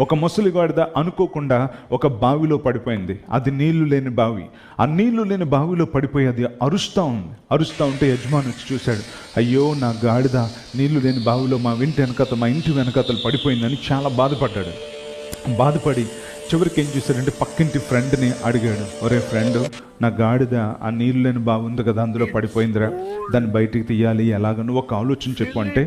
ఒక ముసలి గాడిద అనుకోకుండా ఒక బావిలో పడిపోయింది. అది నీళ్లు లేని బావి. ఆ నీళ్లు లేని బావిలో పడిపోయి అది అరుస్తూ ఉంటే యజమాని వచ్చి చూశాడు. అయ్యో, నా గాడిద నీళ్లు లేని బావిలో మా ఇంటి వెనకతలు పడిపోయిందని చాలా బాధపడి చివరికి ఏం చేశాడంటే పక్కింటి ఫ్రెండ్ని అడిగాడు. ఒరే ఫ్రెండ్, నా గాడిద ఆ నీళ్ళు లేని బావి ఉంది కదా, అందులో పడిపోయిందిరా, దాన్ని బయటికి తీయాలి, ఎలాగ నువ్వు ఒక ఆలోచన చెప్పు అంటే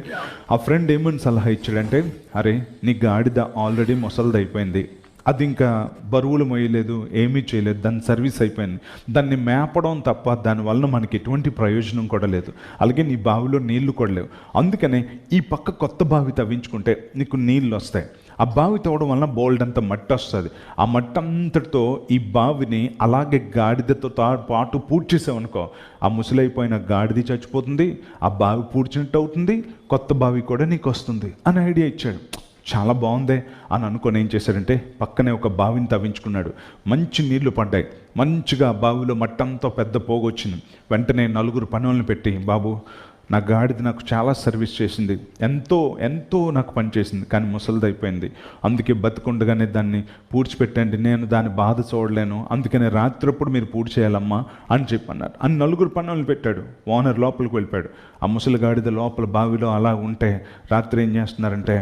ఆ ఫ్రెండ్ ఏమని సలహా ఇచ్చాడంటే, అరే నీ గాడిద ఆల్రెడీ ముసలిది అయిపోయింది, అది ఇంకా బరువులు మోయలేదు, ఏమీ చేయలేదు, దాని సర్వీస్ అయిపోయింది, దాన్ని మేపడం తప్ప దానివల్ల మనకి ఎటువంటి ప్రయోజనం కూడా లేదు, అలాగే నీ బావిలో నీళ్లు కూడా లేవు, అందుకనే ఈ పక్క కొత్త బావి తవ్వించుకుంటే నీకు నీళ్ళు వస్తాయి. ఆ బావి తవ్వడం వలన బోల్డ్ అంత మట్టి వస్తుంది. ఆ మట్టి అంతటితో ఈ బావిని అలాగే గాడిదతో పాటు పూడ్చేసామనుకో, ఆ ముసలైపోయిన గాడిది చచ్చిపోతుంది, ఆ బావి పూడ్చినట్టు అవుతుంది, కొత్త బావి కూడా నీకు వస్తుంది అని ఐడియా ఇచ్చాడు. చాలా బాగుందే అని అనుకొని ఏం చేశాడంటే పక్కనే ఒక బావిని తవ్వించుకున్నాడు. మంచి నీళ్లు పడ్డాయి, మంచిగా బావిలో మట్టంతో పెద్ద పోగొచ్చింది. వెంటనే 4 పనులను పెట్టి, బాబు నా గాడిది నాకు చాలా సర్వీస్ చేసింది, ఎంతో నాకు పని చేసింది, కానీ ముసలిది అయిపోయింది, అందుకే బతికుండగానే దాన్ని పూడ్చిపెట్టండి, నేను దాని బాధ చూడలేను, అందుకనే రాత్రప్పుడు మీరు పూడ్చి చేయాలమ్మా అని చెప్పన్నారు. అని 4 పనులను పెట్టాడు. ఓనర్ లోపలికి వెళ్ళిపోయాడు. ఆ ముసలి గాడిద లోపల బావిలో అలా ఉంటే రాత్రి ఏం చేస్తున్నారంటే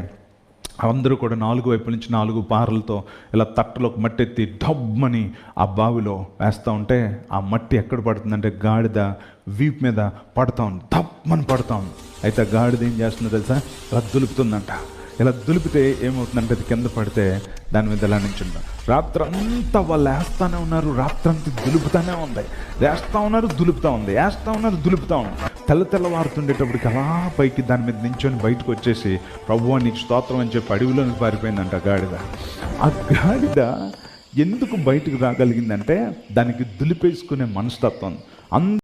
అందరూ కూడా 4 వైపుల నుంచి 4 పారలతో ఇలా తట్టలోకి మట్టి ఎత్తి డబ్బని ఆ బావిలో వేస్తూ ఉంటే ఆ మట్టి ఎక్కడ పడుతుందంటే గాడిద వీపు మీద పడతా ఉంది, దబ్బని పడతా ఉంది. అయితే ఆ గాడిద ఏం చేస్తుందో తెలుసా, ఇలా దులుపుతుందంట. ఇలా దులిపితే ఏమవుతుందంటే అది కింద పడితే దాని మీద ఇలా నించుంటాం. రాత్రంతా వాళ్ళు వేస్తూనే ఉన్నారు, రాత్రంతా దులుపుతూనే ఉంది, వేస్తూ ఉన్నారు, దులుపుతూ ఉంది, వేస్తూ ఉన్నారు, దులుపుతూ ఉంది. తెల్లవారుతుండేటప్పటికి అలా పైకి దాని మీద నించొని బయటకు వచ్చేసి, ప్రభువా నీకు స్తోత్రం అని చెప్పి అడవిలోకి పారిపోయిందంట గాడిద. ఆ గాడిద ఎందుకు బయటకు రాగలిగిందంటే దానికి దులిపేసుకునే మనస్తత్వం.